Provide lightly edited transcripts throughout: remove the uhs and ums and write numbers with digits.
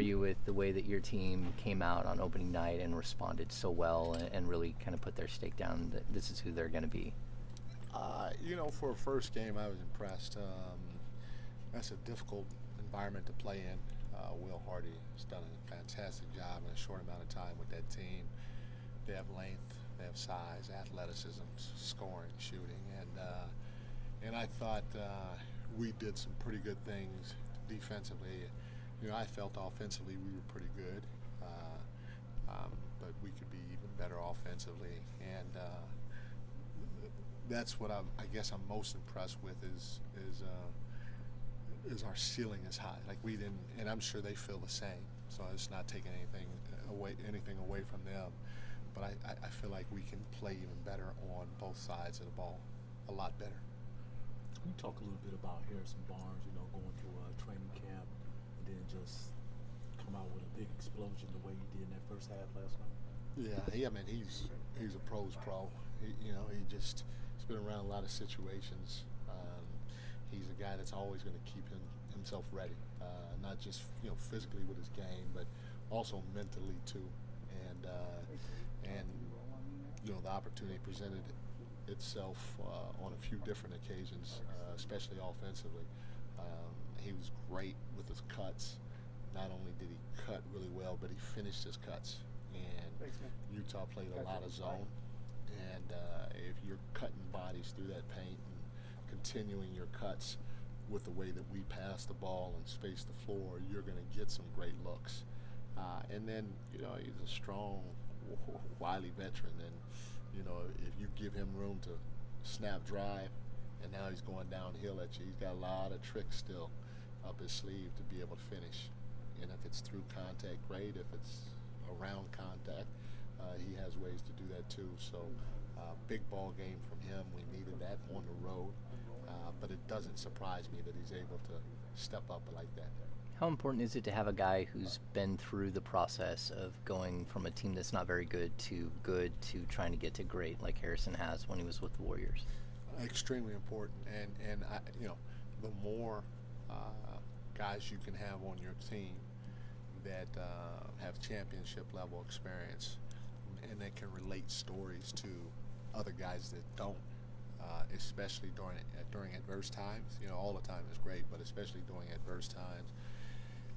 you with the way that your team came out on opening night and responded so well and really kind of put their stake down that this is who they're going to be? For a first game, I was impressed. That's a difficult environment to play in. Will Hardy has done a fantastic job in a short amount of time with that team. They have length, they have size, athleticism, scoring, shooting, and I thought we did some pretty good things defensively. I felt offensively we were pretty good, but we could be even better offensively, and that's what I guess I'm most impressed with is our ceiling is high. Like we didn't, and I'm sure they feel the same. So it's not taking anything away from them, but I feel like we can play even better on both sides of the ball, a lot better. Can you talk a little bit about Harrison Barnes? Going through a training camp and then just come out with a big explosion the way he did in that first half last night. Yeah, he's a pro's pro. He's been around a lot of situations. He's a guy that's always going to keep himself ready, not just physically with his game, but also mentally too. And the opportunity presented itself on a few different occasions, especially offensively. He was great with his cuts. Not only did he cut really well, but he finished his cuts. And Utah played a lot of zone. And if you're cutting bodies through that paint and continuing your cuts with the way that we pass the ball and space the floor, you're going to get some great looks. And then, he's a strong, wily veteran. And, if you give him room to snap drive, and now he's going downhill at you, he's got a lot of tricks still up his sleeve to be able to finish. And if it's through contact, great. If it's around contact, he has ways to do that too. So big ball game from him. We needed that on the road. But it doesn't surprise me that he's able to step up like that. How important is it to have a guy who's been through the process of going from a team that's not very good to trying to get to great, like Harrison has when he was with the Warriors? Extremely important. And the more guys you can have on your team that have championship level experience and that can relate stories to other guys that don't, especially during adverse times. All the time is great, but especially during adverse times,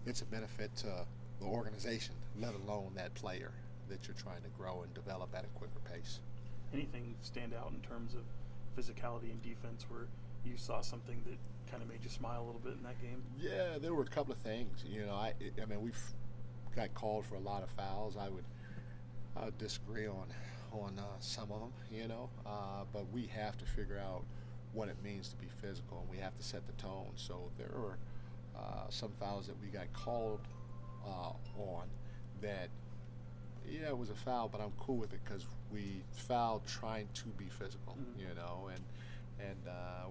it's a benefit to the organization, let alone that player that you're trying to grow and develop at a quicker pace. Anything stand out in terms of physicality and defense where you saw something that kind of made you smile a little bit in that game? Yeah, there were a couple of things. I mean, we've got called for a lot of fouls. I would disagree on some of them, but we have to figure out what it means to be physical, and we have to set the tone. So there were some fouls that we got called on that, yeah, it was a foul, but I'm cool with it because we fouled trying to be physical, and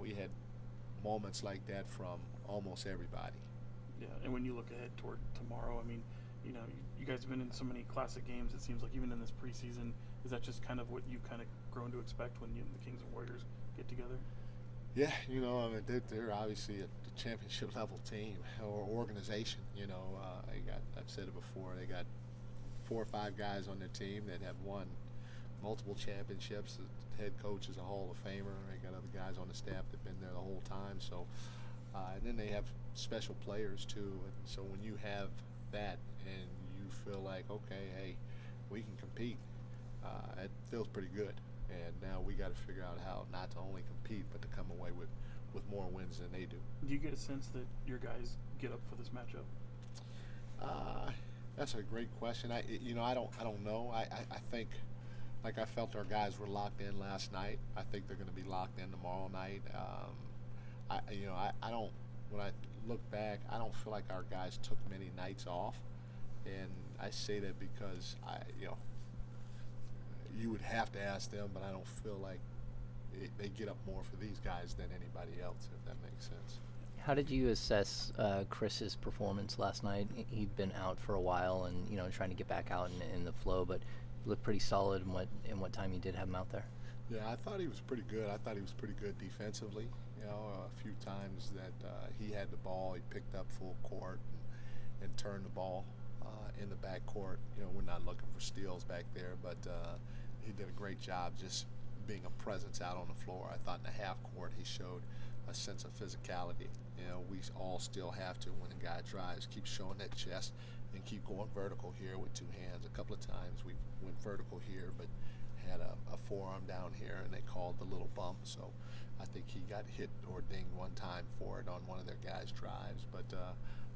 we had moments like that from almost everybody. Yeah, and when you look ahead toward tomorrow, I mean, you guys have been in so many classic games, it seems like even in this preseason, is that just kind of what you've kind of grown to expect when the Kings and Warriors get together? Yeah, I mean, they're obviously a championship level team or organization. I've said it before, they got 4 or 5 guys on their team that have won multiple championships. The head coach is a Hall of Famer. They got other guys on the staff that have been there the whole time. So, and then they have special players too. And so when you have that and you feel like, okay, hey, we can compete, it feels pretty good. And now we got to figure out how not to only compete, but to come away with more wins than they do. Do you get a sense that your guys get up for this matchup? That's a great question. I don't know. I think, like, I felt our guys were locked in last night. I think they're going to be locked in tomorrow night. I don't. When I look back, I don't feel like our guys took many nights off, and I say that because you would have to ask them, but I don't feel like they get up more for these guys than anybody else, if that makes sense. How did you assess Chris's performance last night? He'd been out for a while and trying to get back out in the flow, but he looked pretty solid in what time you did have him out there. Yeah, I thought he was pretty good. I thought he was pretty good defensively. A few times that he had the ball, he picked up full court and turned the ball. in the backcourt. We're not looking for steals back there, but he did a great job just being a presence out on the floor. I thought in the half court he showed a sense of physicality. We all still have to, when a guy drives, keep showing that chest and keep going vertical here with two hands. A couple of times we went vertical here, but had a forearm down here, and they called the little bump. So I think he got hit or dinged one time for it on one of their guys' drives. But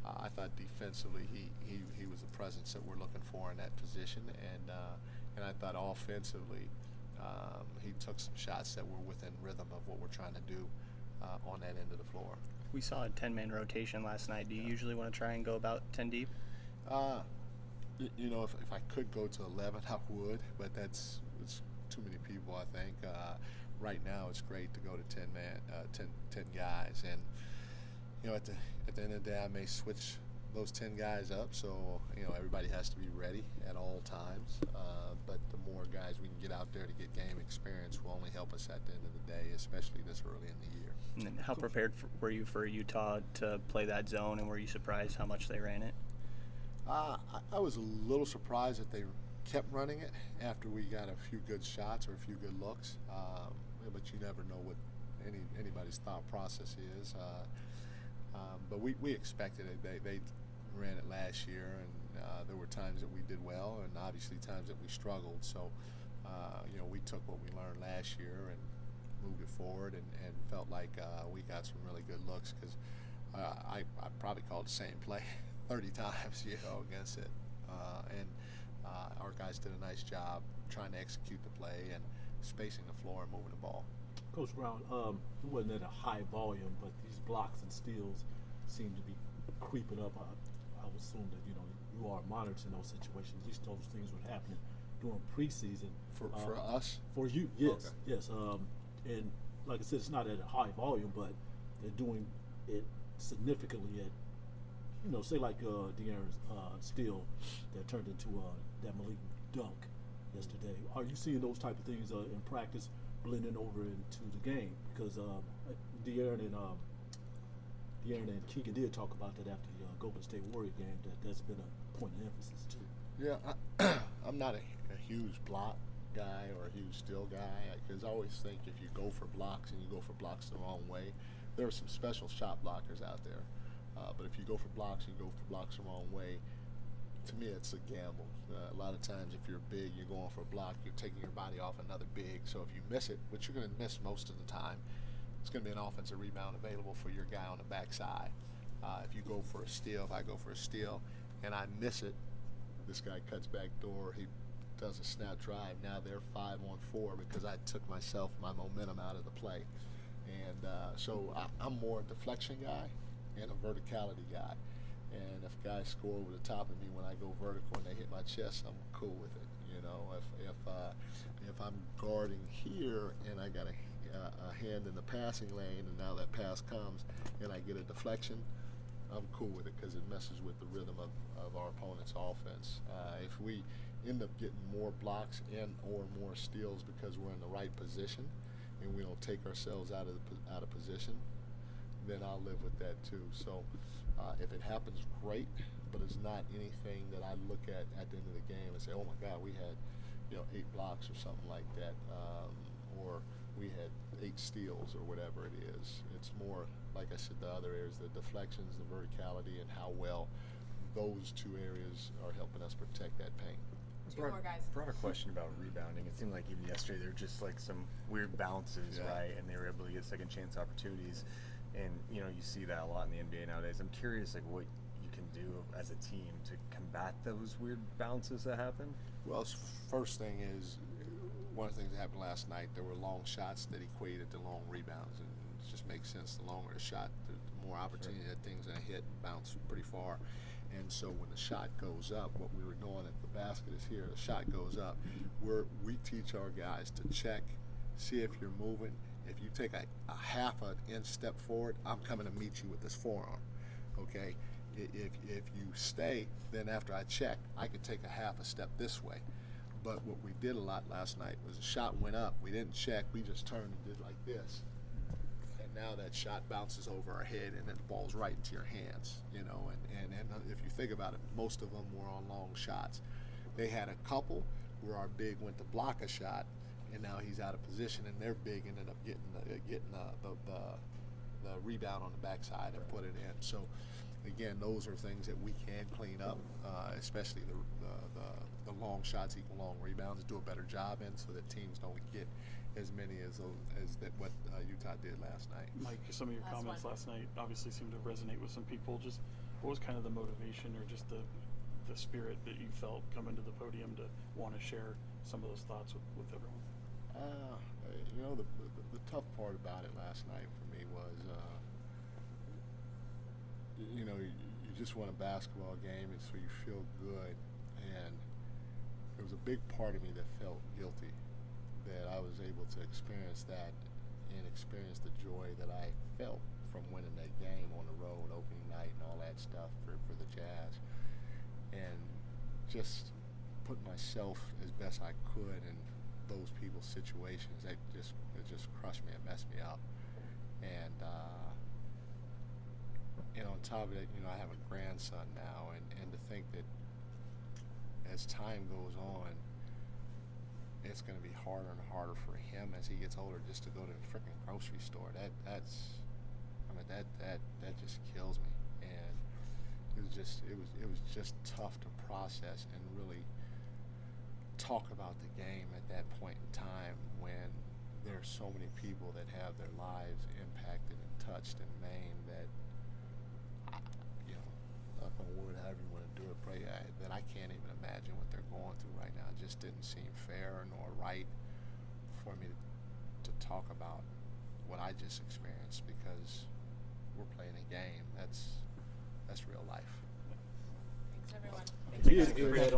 I thought defensively he was the presence that we're looking for in that position, and I thought offensively he took some shots that were within rhythm of what we're trying to do on that end of the floor. We saw a 10-man rotation last night. Do you usually want to try and go about 10 deep? If I could go to 11, I would, but it's too many people, I think. Right now, it's great to go to 10 guys, and at the end of the day, I may switch those 10 guys up, so everybody has to be ready at all times. But the more guys we can get out there to get game experience will only help us at the end of the day, especially this early in the year. And how prepared were you for Utah to play that zone, and were you surprised how much they ran it? I was a little surprised that they kept running it after we got a few good shots or a few good looks, but you never know what anybody's thought process is. But we expected it. They ran it last year, and there were times that we did well, and obviously times that we struggled. So, we took what we learned last year and moved it forward, and felt like we got some really good looks, because I probably called the same play 30 times, against it. And our guys did a nice job trying to execute the play and spacing the floor and moving the ball. Coach Brown, it wasn't at a high volume, but these blocks and steals seem to be creeping up. I would assume that you are monitoring those situations. At least those things were happening during preseason. For us? For you, yes, Okay. yes. And like I said, it's not at a high volume, but they're doing it significantly at, say like De'Aaron's steal that turned into that Malik dunk yesterday. Are you seeing those type of things in practice blending over into the game? Because De'Aaron and Keegan did talk about that after the Golden State Warrior game. That's been a point of emphasis too. Yeah, I'm not a huge block guy or a huge steal guy, because I always think if you go for blocks and you go for blocks the wrong way, there are some special shot blockers out there. But if you go for blocks and you go for blocks the wrong way, to me it's a gamble. A lot of times if you're big, you're going for a block, you're taking your body off another big. So if you miss it, which you're going to miss most of the time, it's going to be an offensive rebound available for your guy on the backside. If you go for a steal, if I go for a steal and I miss it, this guy cuts back door, he does a snap drive. Now they're 5-on-4 because I took my momentum out of the play. And so I'm more a deflection guy and a verticality guy. And if guys score over the top of me when I go vertical and they hit my chest, I'm cool with it. If I'm guarding here and I got a hand in the passing lane, and now that pass comes and I get a deflection, I'm cool with it because it messes with the rhythm of our opponent's offense. If we end up getting more blocks and or more steals because we're in the right position and we don't take ourselves out of position, then I'll live with that too. So if it happens, great, but it's not anything that I look at the end of the game and say, oh my God, we had 8 blocks or something like that, or we had 8 steals or whatever it is. It's more, like I said, the other areas, the deflections, the verticality, and how well those two areas are helping us protect that paint. Two more guys. Brought a question about rebounding. It seemed like even yesterday there were just like some weird bounces, Yeah. right? And they were able to get second chance opportunities. And you see that a lot in the NBA nowadays. I'm curious, like, what you can do as a team to combat those weird bounces that happen. Well, first thing is, one of the things that happened last night, there were long shots that equated to long rebounds, and it just makes sense. The longer the shot, the more opportunity that thing's going to hit and bounce pretty far. And so when the shot goes up, what we were doing at the basket is here, the shot goes up, we teach our guys to check, see if you're moving. If you take a half an inch step forward, I'm coming to meet you with this forearm, okay? If you stay, then after I check, I can take a half a step this way. But what we did a lot last night was the shot went up, we didn't check, we just turned and did like this. And now that shot bounces over our head and then the ball's right into your hands, you know. And if you think about it, most of them were on long shots. They had a couple where our big went to block a shot, and now he's out of position, and their big ended up getting the rebound on the backside and put it in. So again, those are things that we can clean up, especially the long shots equal long rebounds. Do a better job in so that teams don't get as many as what Utah did last night. Mike, some of your comments last night obviously seemed to resonate with some people. Just what was kind of the motivation or just the spirit that you felt coming to the podium to want to share some of those thoughts with everyone? You know, the tough part about it last night for me was, you know, you just won a basketball game, and so you feel good. And there was a big part of me that felt guilty that I was able to experience that and experience the joy that I felt from winning that game on the road, opening night and all that stuff for the Jazz. And just put myself as best I could in those people's situations. It just crushed me. It messed me up. And on top of it, you know, I have a grandson now, and to think that as time goes on, it's going to be harder and harder for him as he gets older just to go to the freaking grocery store. That just kills me. And it was just tough to process and really talk about the game at that point in time when there are so many people that have their lives impacted and touched and maimed that, you know, knock on wood, however you want to do it, pray, that I can't even imagine what they're going through right now. It just didn't seem fair nor right for me to talk about what I just experienced, because we're playing a game. That's real life. Thanks, everyone. He is good.